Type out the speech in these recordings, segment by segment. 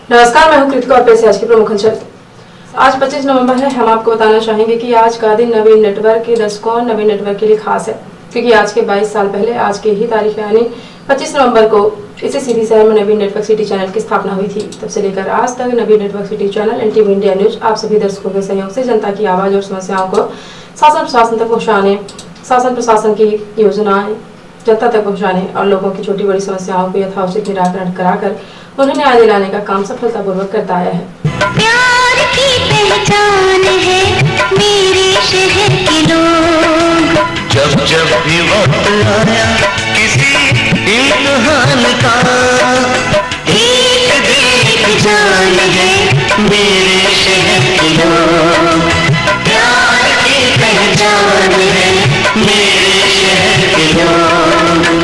नमस्कार, मैं हूं कृतिका और पेश है आज की प्रमुख अंचल। आज 25 नवंबर है। हम आपको बताना चाहेंगे कि आज का दिन नवीन नेटवर्क के दशकों नवीन नेटवर्क के लिए खास है, क्योंकि आज के 22 साल पहले आज के ही तारीख यानी 25 नवंबर को इसी सिटी शहर में नवीन नेटवर्क सिटी चैनल की स्थापना हुई थी। तब से लेकर आज तक Naveen network city channel NTV India news आप सभी दर्शकों के सहयोग से जनता की आवाज और समस्याओं को शासन प्रशासन तक पहुँचाने, शासन प्रशासन की योजनाएं जनता तक पहुँचाने और लोगों की छोटी बड़ी समस्याओं को यथाउचित निराकरण कराकर उन्हें न्याय दिलाने का काम सफलतापूर्वक करता आया है। प्यार की पहचान है मेरे शहर के लोग। जब जब भी वक्त आया किसी इम्तिहान का, एक देख जान है मेरे शहर के लोग। प्यार की पहचान है मेरे शहर के लोग।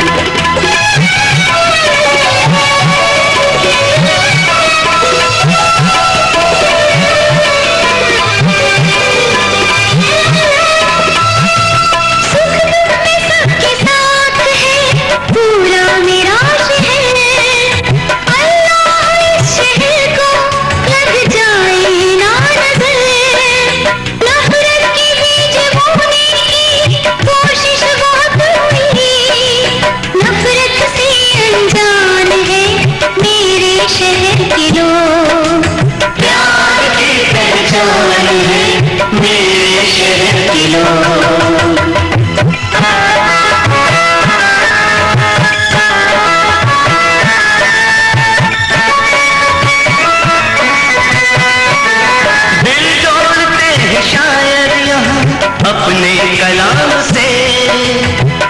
अपने कलाम से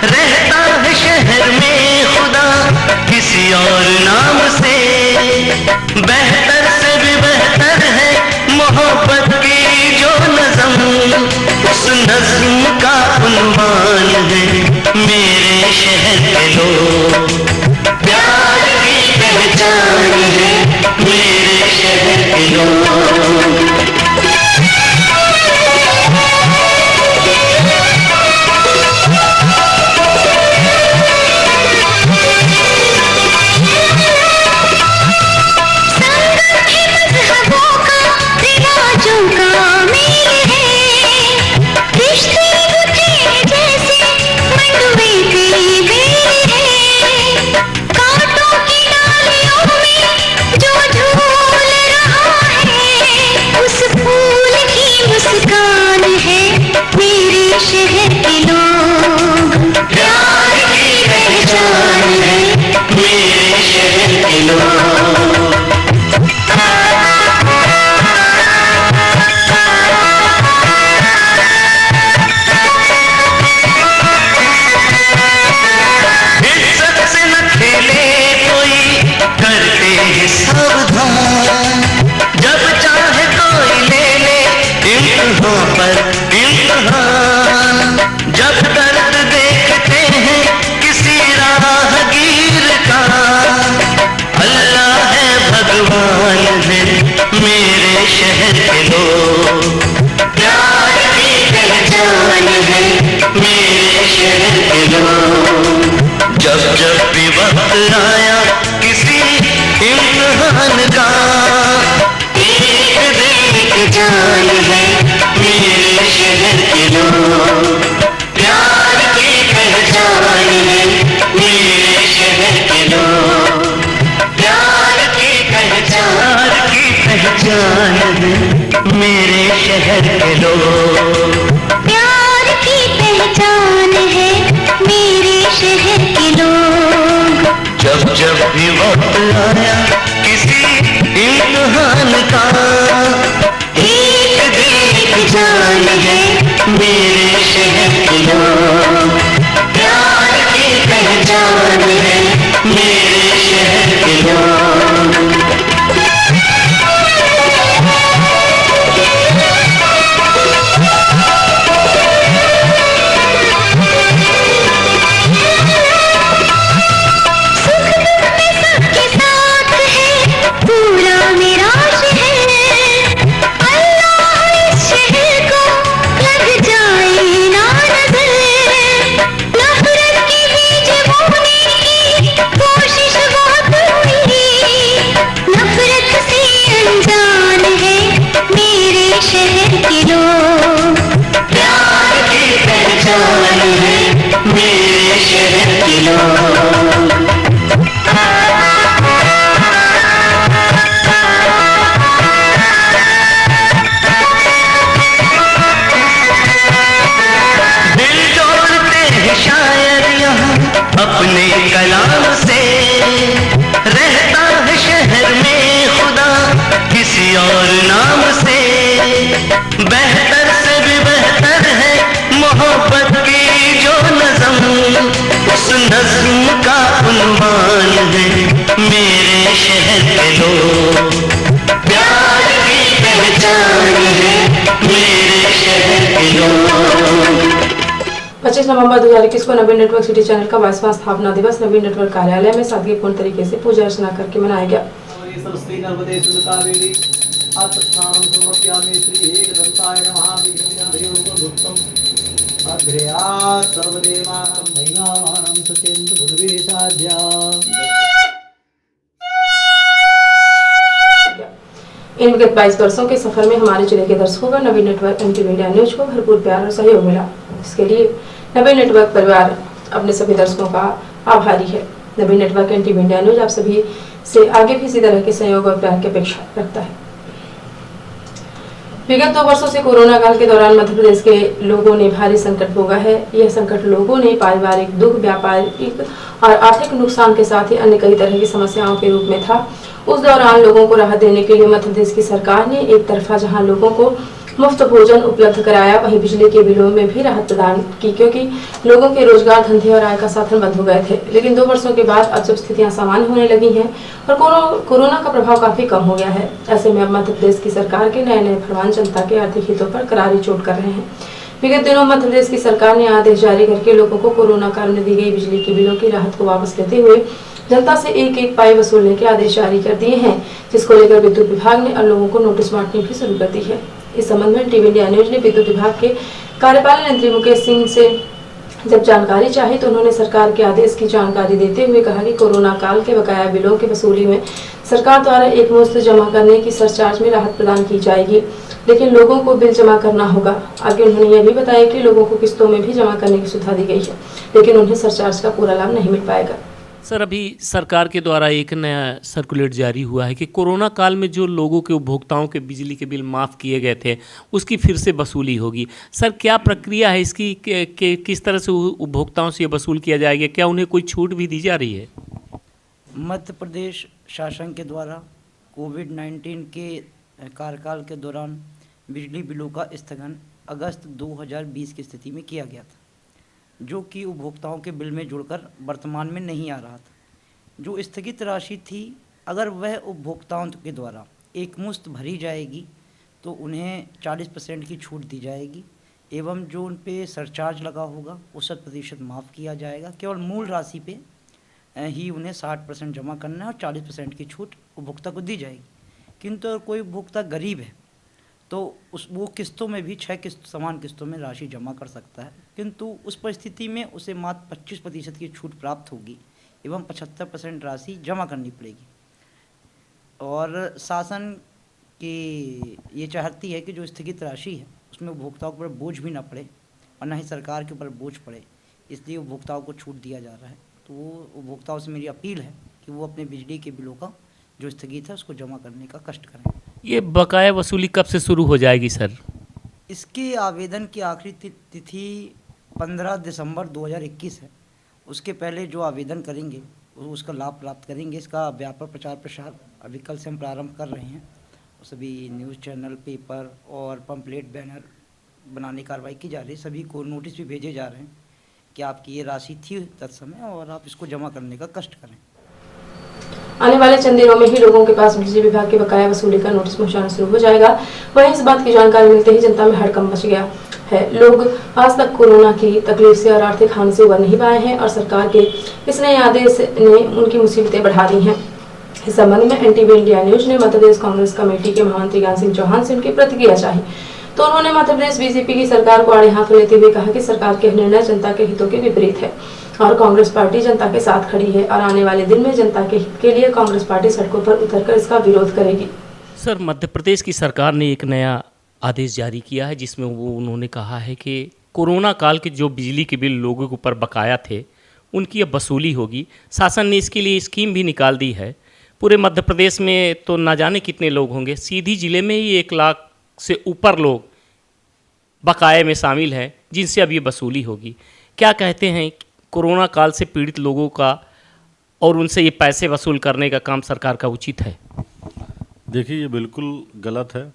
रहता है शहर में खुदा किसी और नाम से। बेहतर से भी बेहतर है मोहब्बत की जो नज़म, उस नज़्म का उन्वान है मेरे शहर के लोग। प्यार की पहचान है मेरे शहर के लोग। जब दर्द देखते हैं किसी राहगीर का, अल्लाह है भगवान है मेरे शहर के लोग। प्यार की पहचान है मेरे शहर के लोग। जब जब भी वक्त आया किसी इम्तिहान का, एक देख जान है मेरे शहर के लोग। प्यार की पहचान है मेरे शहर के लोग। प्यार की पहचान है मेरे शहर के लोग। प्यार की पहचान है मेरे शहर के लोग। जब जब भी वक्त आया किसी इम्तिहान का, एक देख जान है मेरे शहर के लोग। प्यार की पहचान है मेरे शहर के लोग। सुख दुख में सबके साथ है पूरा मेरा शहर। लोग। दिल जोड़ते हैं शायर यहाँ अपने कलाम से, रहता है शहर में खुदा किसी और नाम से। बेहतर से भी बेहतर है मोहब्बत की जो नज़म, उस नज़्म का उन्वान है मेरे शहर के लोग। प्यार की पहचान है मेरे शहर के लोग। 25 नवंबर 2021 को नवीन नेटवर्क सिटी चैनल का 22वां स्थापना दिवस नवीन नेटवर्क कार्यालय में सादगीपूर्ण तरीके से पूजा अर्चना करके मनाया गया। इन विगत 22 वर्षों के सफर में हमारे जिले के दर्शकों का नवीन नेटवर्क NTV इंडिया न्यूज को भरपूर प्यार और सहयोग मिला। इसके लिए नवीन नेटवर्क परिवार अपने सभी दर्शकों का आभारी है। नवीन नेटवर्क NTV इंडिया न्यूज आप सभी से आगे भी इसी तरह के सहयोग और प्यार की अपेक्षा रखता है। विगत 2 वर्षों से कोरोना काल के दौरान मध्य प्रदेश के लोगों ने भारी संकट भोगा है। यह संकट लोगों ने पारिवारिक दुख, व्यापारिक और आर्थिक नुकसान के साथ ही अन्य कई तरह की समस्याओं के रूप में था। उस दौरान लोगों को राहत देने के लिए मध्य प्रदेश की सरकार ने एक तरफा जहां लोगों को मुफ्त भोजन उपलब्ध कराया, वहीं बिजली के बिलों में भी राहत प्रदान की, क्योंकि लोगों के रोजगार, धंधे और आय का साधन बंद हो गए थे। लेकिन 2 वर्षों के बाद अब जब स्थितियां सामान्य होने लगी हैं और कोरोना का प्रभाव काफी कम हो गया है, ऐसे में अब मध्य प्रदेश की सरकार के नए नए फरमान जनता के आर्थिक हितों पर करारी चोट कर रहे हैं। विगत दिनों मध्य प्रदेश की सरकार ने आदेश जारी करके लोगों को कोरोना काल में दी गई बिजली के बिलों की राहत को वापस लेते हुए जनता से एक पाई वसूलने के आदेश जारी कर दिए हैं, जिसको लेकर विद्युत विभाग ने अब लोगों को नोटिस बांटनी भी शुरू कर दी है। इस संबंध में NTV इंडिया न्यूज ने विद्युत विभाग के कार्यपालन मंत्री मुकेश सिंह से जब जानकारी चाही तो उन्होंने सरकार के आदेश की जानकारी देते हुए कहा कि कोरोना काल के बकाया बिलों की वसूली में सरकार द्वारा एकमुश्त जमा करने की सरचार्ज में राहत प्रदान की जाएगी, लेकिन लोगों को बिल जमा करना होगा। आगे उन्होंने यह भी बताया कि लोगों को किस्तों में भी जमा करने की सुविधा दी गई है, लेकिन उन्हें सरचार्ज का पूरा लाभ नहीं मिल पाएगा। सर, अभी सरकार के द्वारा एक नया सर्कुलेट जारी हुआ है कि कोरोना काल में जो लोगों के उपभोक्ताओं के बिजली के बिल माफ़ किए गए थे उसकी फिर से वसूली होगी। सर, क्या प्रक्रिया है इसकी, किस तरह से उपभोक्ताओं से ये वसूल किया जाएगा? क्या उन्हें कोई छूट भी दी जा रही है? मध्य प्रदेश शासन के द्वारा कोविड-19 के कार्यकाल के दौरान बिजली बिलों का स्थगन अगस्त 2020 की स्थिति में किया गया था, जो कि उपभोक्ताओं के बिल में जुड़कर वर्तमान में नहीं आ रहा था। जो स्थगित राशि थी, अगर वह उपभोक्ताओं के द्वारा एकमुश्त भरी जाएगी तो उन्हें 40% की छूट दी जाएगी एवं जो उन पे सरचार्ज लगा होगा वो 100% माफ़ किया जाएगा। केवल मूल राशि पे ही उन्हें 60% जमा करना है और 40% की छूट उपभोक्ता को दी जाएगी। किंतु अगर कोई उपभोक्ता गरीब है तो वो किस्तों में भी 6 समान किस्तों में राशि जमा कर सकता है, किंतु उस परिस्थिति में उसे मात्र 25% की छूट प्राप्त होगी एवं 75% राशि जमा करनी पड़ेगी। और शासन की ये चाहती है कि जो स्थगित राशि है उसमें उपभोक्ताओं के ऊपर बोझ भी ना पड़े और ना ही सरकार के ऊपर बोझ पड़े, इसलिए उपभोक्ताओं को छूट दिया जा रहा है। तो वो उपभोक्ताओं से मेरी अपील है कि वो अपने बिजली के बिलों का जो स्थगित है उसको जमा करने का कष्ट करें। ये बकाया वसूली कब से शुरू हो जाएगी सर? इसके आवेदन की आखिरी तिथि 15 दिसंबर 2021 है। उसके पहले जो आवेदन करेंगे वो उसका लाभ प्राप्त करेंगे। इसका व्यापक प्रचार प्रसार अभी कल से हम प्रारंभ कर रहे हैं। सभी न्यूज़ चैनल, पेपर और पंपलेट, बैनर बनाने की कार्रवाई की जा रही है। सभी को नोटिस भी भेजे जा रहे हैं कि आपकी ये राशि थी तत्समय और आप इसको जमा करने का कष्ट करें। आने वाले चंद दिनों में ही लोगों के पास बिजली विभाग के बकाया वसूली का नोटिस पहुंचाना शुरू हो जाएगा। वहीं इस बात की जानकारी मिलते ही जनता में हड़कंप मच गया है। लोग आज तक कोरोना की तकलीफ से और आर्थिक हानि से उबर नहीं पाए हैं और सरकार के इस नए आदेश ने उनकी मुसीबतें बढ़ा दी हैं। इस संबंध में NTV इंडिया न्यूज ने मध्य प्रदेश कांग्रेस कमेटी के महामंत्री ज्ञान सिंह चौहान से उनकी प्रतिक्रिया चाही, तो उन्होंने मध्य प्रदेश बीजेपी की सरकार को आड़े हाथ लेते हुए कहा कि सरकार के निर्णय जनता के हितों के विपरीत है और कांग्रेस पार्टी जनता के साथ खड़ी है और आने वाले दिन में जनता के हित के लिए कांग्रेस पार्टी सड़कों पर उतरकर इसका विरोध करेगी। सर, मध्य प्रदेश की सरकार ने एक नया आदेश जारी किया है जिसमें उन्होंने कहा है कि कोरोना काल के जो बिजली के बिल लोगों के ऊपर बकाया थे उनकी अब वसूली होगी। शासन ने इसके लिए स्कीम भी निकाल दी है। पूरे मध्य प्रदेश में तो ना जाने कितने लोग होंगे, सीधी जिले में ही 1 लाख से ऊपर लोग बकाये में शामिल हैं जिनसे अब ये वसूली होगी। क्या कहते हैं, कोरोना काल से पीड़ित लोगों का और उनसे ये पैसे वसूल करने का काम सरकार का उचित है? देखिए, ये बिल्कुल गलत है।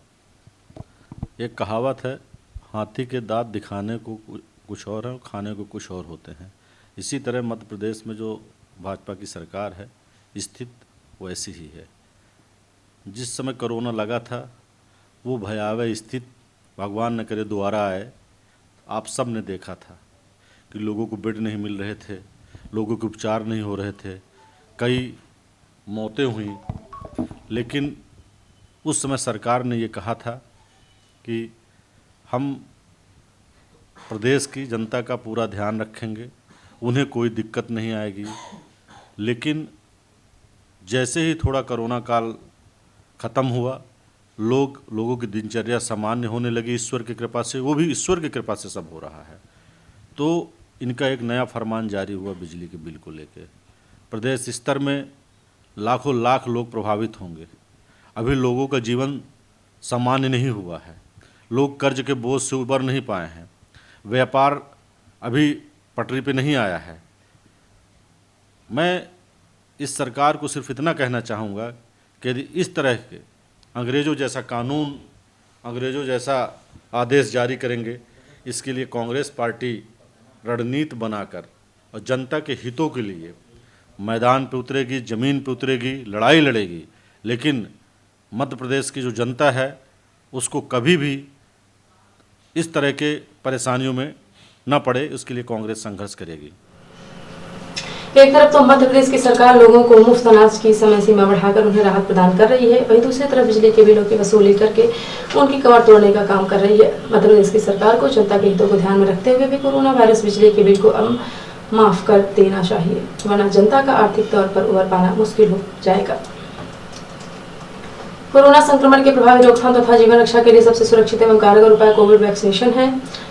एक कहावत है, हाथी के दांत दिखाने को कुछ और है, खाने को कुछ और होते हैं। इसी तरह मध्य प्रदेश में जो भाजपा की सरकार है, स्थिति वैसी ही है। जिस समय कोरोना लगा था वो भयावह स्थिति भगवान न करे दोबारा आए। आप सब ने देखा था कि लोगों को बेड नहीं मिल रहे थे, लोगों के उपचार नहीं हो रहे थे, कई मौतें हुई। लेकिन उस समय सरकार ने ये कहा था कि हम प्रदेश की जनता का पूरा ध्यान रखेंगे, उन्हें कोई दिक्कत नहीं आएगी। लेकिन जैसे ही थोड़ा कोरोना काल ख़त्म हुआ, लोगों की दिनचर्या सामान्य होने लगी ईश्वर की कृपा से। वो भी ईश्वर की कृपा से सब हो रहा है। तो इनका एक नया फरमान जारी हुआ बिजली के बिल को लेकर। प्रदेश स्तर में लाखों लाख लोग प्रभावित होंगे। अभी लोगों का जीवन सामान्य नहीं हुआ है, लोग कर्ज के बोझ से उबर नहीं पाए हैं, व्यापार अभी पटरी पे नहीं आया है। मैं इस सरकार को सिर्फ इतना कहना चाहूँगा कि यदि इस तरह के अंग्रेज़ों जैसा कानून, अंग्रेज़ों जैसा आदेश जारी करेंगे, इसके लिए कांग्रेस पार्टी रणनीति बनाकर और जनता के हितों के लिए मैदान पे उतरेगी, ज़मीन पे उतरेगी, लड़ाई लड़ेगी। लेकिन मध्य प्रदेश की जो जनता है उसको कभी भी इस तरह के परेशानियों में न पड़े, उसके लिए कांग्रेस संघर्ष करेगी। एक तरफ तो मध्य प्रदेश की सरकार लोगों को मुफ्त अनाज की समय सीमा बढ़ाकर उन्हें राहत प्रदान कर रही है, वहीं दूसरी तरफ बिजली के बिलों की वसूली करके उनकी कमर तोड़ने का काम कर रही है। मध्य प्रदेश की सरकार को जनता के हितों को ध्यान में रखते हुए भी कोरोना वायरस बिजली के बिल को अब माफ कर देना चाहिए, वरना जनता का आर्थिक तौर पर उबर पाना मुश्किल हो जाएगा। कोरोना संक्रमण के प्रभावी रोकथाम तथा जीवन रक्षा के लिए सबसे सुरक्षित एवं कारगर उपाय कोविड वैक्सीनेशन है।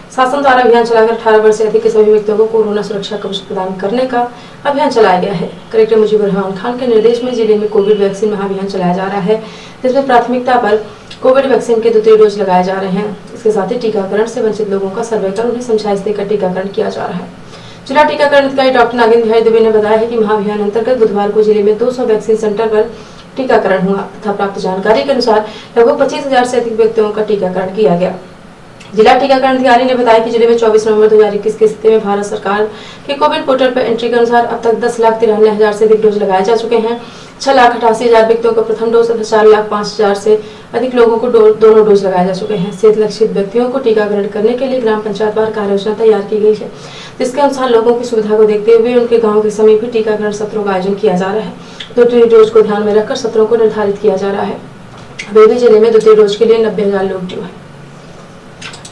शासन द्वारा अभियान चलाकर 18 वर्ष से अधिक के सभी व्यक्तियों को कोरोना सुरक्षा कवच प्रदान करने का अभियान चलाया गया है। कलेक्टर मुजीबुर रहमान खान के निर्देश में जिले में कोविड वैक्सीन महाअभियान चलाया जा रहा है, जिसमें प्राथमिकता पर कोविड वैक्सीन के 2 डोज लगाए जा रहे हैं। इसके साथ ही टीकाकरण से वंचित लोगों का सर्वे कर उन्हें समझाइश देकर टीकाकरण किया जा रहा है। जिला टीकाकरण अधिकारी डॉक्टर नागेंद्र बिहारी दुबे ने बताया है कि महाअभियान अंतर्गत बुधवार को जिले में 200 वैक्सीन सेंटर पर टीकाकरण हुआ तथा प्राप्त जानकारी के अनुसार लगभग 25,000 से अधिक व्यक्तियों का टीकाकरण किया गया। जिला टीकाकरण अधिकारी ने बताया कि जिले में 24 नवंबर 2021 की स्थिति में भारत सरकार के कोविड पोर्टल पर एंट्री के अनुसार अब तक 10,93,000 से अधिक डोज लगाए जा चुके हैं। 6,88,000 व्यक्तियों को प्रथम डोज तथा 4,05,000 से अधिक लोगों को दोनों डोज लगाए जा चुके हैं। सेहत लक्षित व्यक्तियों को टीकाकरण करने के लिए ग्राम पंचायत वार कार्य योजना तैयार की गई है, जिसके अनुसार लोगों की सुविधा को देखते हुए उनके गाँव के समीप भी टीकाकरण सत्रों का आयोजन किया जा रहा है। 2 डोज को ध्यान में रखकर सत्रों को निर्धारित किया जा रहा है। बेबी जिले में 2 डोज के लिए 90,000 लोग ड्यू है।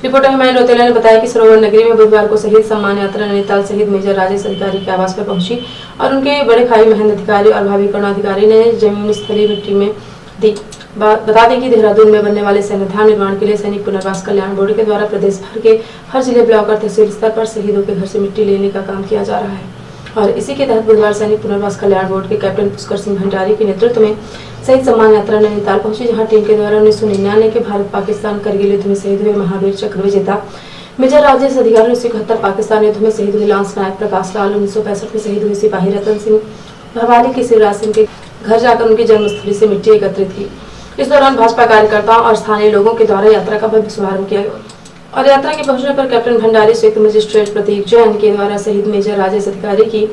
रिपोर्टर हिमायत रोतेला ने बताया कि सरोवर नगरी में बुधवार को शहीद सम्मान यात्रा नैनीताल शहीद मेजर राजेश अधिकारी के आवास पर पहुंची और उनके बड़े भाई महेंद्र अधिकारी और भाभी करुणाधिकारी ने जमीन स्थलीय मिट्टी में दी। बता दें कि देहरादून में बनने वाले सैन्यधाम निर्माण के लिए सैनिक पुनर्वास कल्याण बोर्ड के द्वारा प्रदेश भर के हर जिले, ब्लॉक और तहसील स्तर पर शहीदों के घर से मिट्टी लेने का काम किया जा रहा है। और इसी के तहत बुधवार सैनिक पुनर्वास कल्याण बोर्ड के कैप्टन पुष्कर सिंह भंडारी के नेतृत्व में शहीद सम्मान यात्रा नैनीताल पहुंची, जहां टीम के द्वारा 1999 के भारत पाकिस्तान करगिल युद्ध में शहीद हुए महावीर चक्र विजेता मेजर राजेश अधिकारी, 1971 पाकिस्तान युद्ध में शहीद हुए लांस नायक प्रकाश लाल, 1965 में शहीद हुए सिपाही रतन सिंह, भवाली के शिवराज सिंह के घर जाकर उनकी जन्मस्थली से मिट्टी एकत्रित की। इस दौरान भाजपा कार्यकर्ताओं और स्थानीय लोगों के द्वारा यात्रा का भव्य शुभारंभ किया गया और यात्रा के पहुंचने पर कैप्टन भंडारी संयुक्त मजिस्ट्रेट प्रतीक जैन के द्वारा शहीद मेजर राजेश अधिकारी की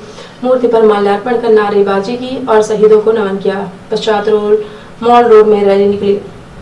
मूर्ति पर माल्यार्पण कर नारेबाजी की और शहीदों को नमन किया। पश्चात मॉल रोड में रैली निकली।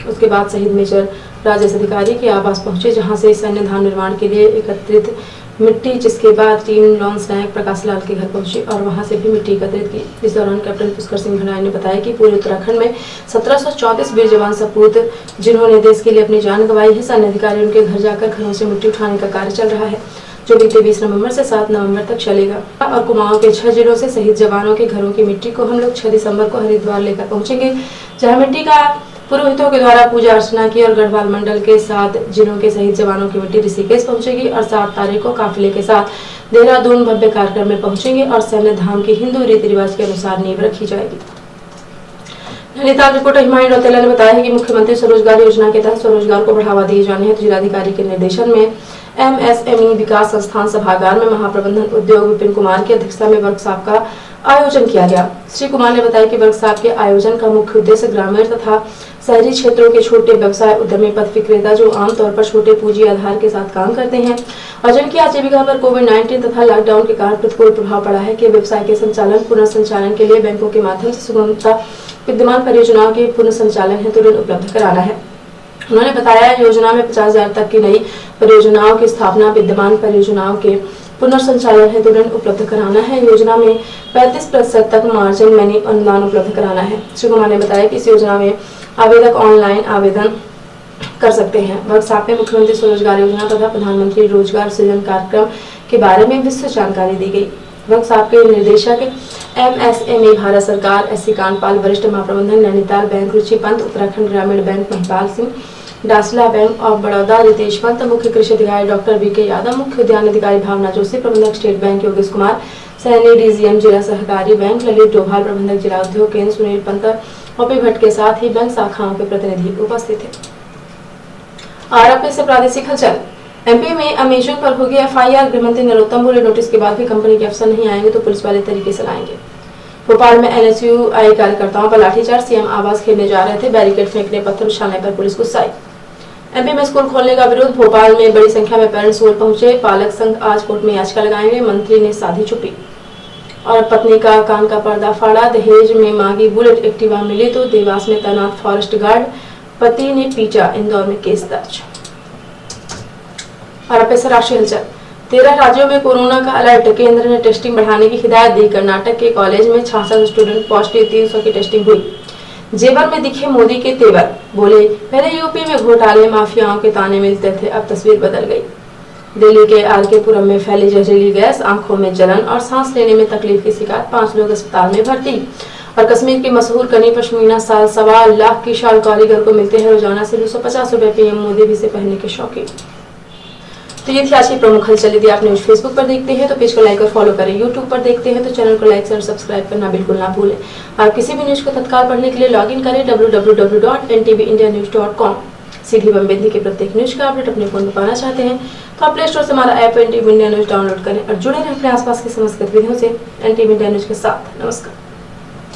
उसके बाद शहीद मेजर राजेश अधिकारी के आवास पहुंचे, जहां से सैन्य धाम निर्माण के लिए एकत्रित मिट्टी, जिसके बाद टीम लॉन्स नायक प्रकाश लाल के घर पहुंची और वहां से भी मिट्टी एकत्रित की। इस दौरान कैप्टन पुष्कर सिंह भंडारी ने बताया कि पूरे उत्तराखंड में 1734 वीर जवान सपूत जिन्होंने देश के लिए अपनी जान गंवाई है, सैन्य अधिकारी उनके घर जाकर घरों से मिट्टी उठाने का कार्य चल रहा है, जो बीते 20 नवंबर से 7 नवंबर तक चलेगा। और कुमाऊं के 6 जिलों से शहीद जवानों के घरों की मिट्टी को हम लोग 6 दिसंबर को हरिद्वार लेकर पहुंचेंगे, जहां मिट्टी का पुरोहितों के द्वारा पूजा अर्चना की और गढ़वाल मंडल के 7 जिलों के शहीद जवानों की मिट्टी ऋषिकेश पहुंचेगी और 7 तारीख को काफिले के साथ देहरादून भव्य कार्यक्रम में पहुंचेंगे और सैन्य धाम की हिंदू रीति रिवाज के अनुसार नींव रखी जाएगी। नैनीताल रिपोर्टर हिमायू रौतेला ने बताया है कि मुख्यमंत्री स्वरोजगार योजना के तहत स्वरोजगार को बढ़ावा दिए जाने हेतु जिलाधिकारी के निर्देशन में MSME विकास संस्थान सभागार में महाप्रबंधन उद्योग विपिन कुमार की अध्यक्षता में वर्कशॉप का आयोजन किया गया। श्री कुमार ने बताया कि वर्कशॉप के आयोजन का मुख्य उद्देश्य ग्रामीण तथा शहरी क्षेत्रों के छोटे व्यवसाय उद्यमी पथ विक्रेता जो आमतौर पर छोटे पूंजी आधार के साथ काम करते हैं और जिनकी आजीविका पर कोविड-19 तथा लॉकडाउन के कारण प्रतिकूल प्रभाव पड़ा है, के व्यवसाय के संचालन पुनर्संचालन के लिए बैंकों के माध्यम से सुगमता विद्यमान परियोजनाओं के पुनर्संचालन हेतु ऋण उपलब्ध कराना है। उन्होंने बताया योजना में 50,000 तक की नई परियोजनाओं की स्थापना, विद्यमान परियोजनाओं के पुनर्संचालन हेतु ऋण उपलब्ध कराना है। योजना में 35% तक मार्जिन मनी अनुदान उपलब्ध कराना है। श्री कुमार ने बताया कि इस योजना में आवेदक ऑनलाइन आवेदन कर सकते हैं। वर्कशॉप में मुख्यमंत्री स्वरोजगार योजना तथा प्रधानमंत्री रोजगार सृजन कार्यक्रम के बारे में विस्तृत जानकारी दी गई। वर्कशॉप के निदेशक MSME भारत सरकार SC कांडपाल, वरिष्ठ महाप्रबंधक नैनीताल बैंक रुचि पंत, उत्तराखंड ग्रामीण बैंक महिपाल सिंह, डासला बैंक ऑफ बड़ौदा रितेश पंत, मुख्य कृषि अधिकारी डॉक्टर VK यादव, मुख्य उद्यान अधिकारी भावना जोशी, प्रबंधक state bank Yogesh Kumar, Saini DGM जिला सहकारी बैंक ललित डोभाल, प्रबंधक जिला उद्योग केंद्र सुनील पंत, OP भट्ट के साथ ही बैंक शाखाओं के प्रतिनिधि उपस्थित थे। आरोप से प्रादेशिक हलचल। MP में अमेजन पर होगी FIR। गृहमंत्री नरोत्तम बोले नोटिस के बाद भी कंपनी के अफसर नहीं आएंगे तो पुलिस वाले तरीके से लाएंगे। भोपाल में NSUI कार्यकर्ताओं पर लाठीचार्ज, CM आवास खेलने जा रहे थे, बैरिकेड फेंकने, पत्थर उछालने पर पुलिस गुस्साई। MP में स्कूल खोलने का विरोध। भोपाल में बड़ी संख्या में पेरेंट्स स्कूल पहुंचे। पालक संघ आज कोर्ट में याचिका लगाएंगे। मंत्री ने साधी चुप्पी। और पत्नी का कान का पर्दा फाड़ा, दहेज में मांगी बुलेट एक्टिवा मिली तो देवास में तैनात फॉरेस्ट गार्ड पति ने पीटा, इंदौर में केस दर्ज। और अब से राष्ट्रीय हलचल। 13 राज्यों में कोरोना का अलर्ट। केंद्र ने टेस्टिंग बढ़ाने की हिदायत दी। कर्नाटक के कॉलेज में 66 स्टूडेंट पॉजिटिव, 300 की टेस्टिंग हुई। जेवर में दिखे मोदी के तेवर, बोले पहले यूपी में घोटाले माफियाओं के ताने मिलते थे, अब तस्वीर बदल गई। दिल्ली के RK-पुरम में फैली जहरीली गैस, आंखों में जलन और सांस लेने में तकलीफ की शिकायत, 5 लोग अस्पताल में भर्ती। और कश्मीर की मशहूर कनी पश्मीना साल 1.25 लाख की शाल कारीगर को मिलते हैं रोजाना से 250 रुपए। PM मोदी भी से पहनने के शौकीन। तो ये थी आज की प्रमुख हलचल। यदि आप न्यूज फेसबुक पर देखते हैं तो पेज को लाइक और फॉलो करें। यूट्यूब पर देखते हैं तो चैनल को लाइक और सब्सक्राइब करना बिल्कुल ना भूलें। आप किसी भी न्यूज को तत्काल पढ़ने के लिए लॉगिन करें www.ntvindianews.com। सीधी बमबंदी के प्रत्येक न्यूज का अपडेट अपने फोन में पाना चाहते हैं तो आप प्ले स्टोर से हमारा app NTV India news download करें और जुड़े रहें अपने आसपास की समस्त गतिविधियों से NTV इंडिया न्यूज के साथ। नमस्कार।